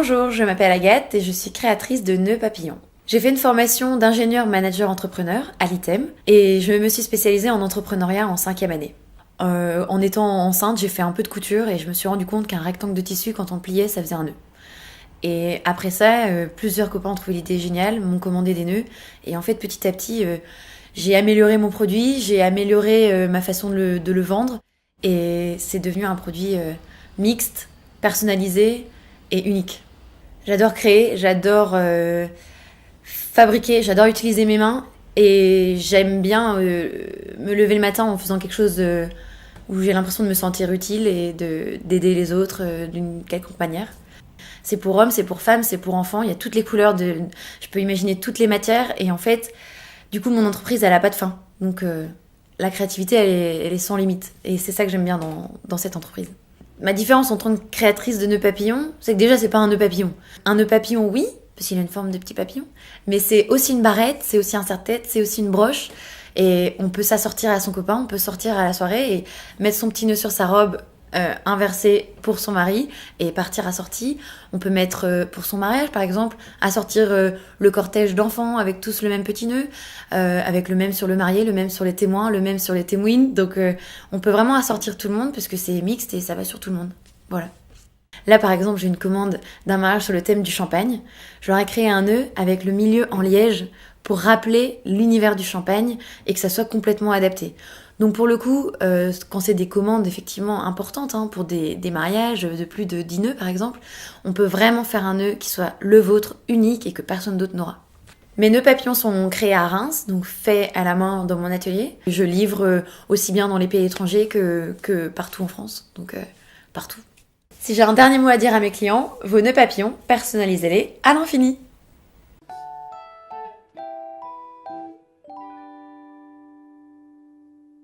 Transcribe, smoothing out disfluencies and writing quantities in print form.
Bonjour, je m'appelle Agathe et je suis créatrice de Nœuds Papillons. J'ai fait une formation d'ingénieur manager entrepreneur à l'ITEM et je me suis spécialisée en entrepreneuriat en 5e année. En étant enceinte, j'ai fait un peu de couture et je me suis rendu compte qu'un rectangle de tissu, quand on le pliait, ça faisait un nœud. Et après ça, plusieurs copains ont trouvé l'idée géniale, m'ont commandé des nœuds. Et en fait, petit à petit, j'ai amélioré mon produit, j'ai amélioré ma façon de le vendre. Et c'est devenu un produit mixte, personnalisé et unique. J'adore créer, j'adore fabriquer, j'adore utiliser mes mains. Et j'aime bien me lever le matin en faisant quelque chose où j'ai l'impression de me sentir utile et d'aider les autres d'une quelconque manière. C'est pour hommes, c'est pour femmes, c'est pour enfants, il y a toutes les couleurs, je peux imaginer toutes les matières et en fait, du coup mon entreprise elle a pas de fin. Donc la créativité elle est sans limite et c'est ça que j'aime bien dans cette entreprise. Ma différence entre une créatrice de nœuds papillons, c'est que déjà c'est pas un nœud papillon. Un nœud papillon oui, parce qu'il a une forme de petit papillon, mais c'est aussi une barrette, c'est aussi un serre-tête, c'est aussi une broche et on peut s'assortir à son copain, on peut sortir à la soirée et mettre son petit nœud sur sa robe inversé pour son mari et partir assorti. On peut mettre pour son mariage par exemple, assortir le cortège d'enfants avec tous le même petit nœud, avec le même sur le marié, le même sur les témoins, le même sur les témoines. Donc on peut vraiment assortir tout le monde parce que c'est mixte et ça va sur tout le monde. Voilà. Là par exemple j'ai une commande d'un mariage sur le thème du champagne. Je leur ai créé un nœud avec le milieu en liège pour rappeler l'univers du champagne et que ça soit complètement adapté. Donc pour le coup, quand c'est des commandes effectivement importantes, pour des mariages de plus de 10 nœuds par exemple, on peut vraiment faire un nœud qui soit le vôtre, unique et que personne d'autre n'aura. Mes nœuds papillons sont créés à Reims, donc faits à la main dans mon atelier. Je livre aussi bien dans les pays étrangers que partout en France, donc partout. Si j'ai un dernier mot à dire à mes clients, vos nœuds papillons, personnalisez-les à l'infini.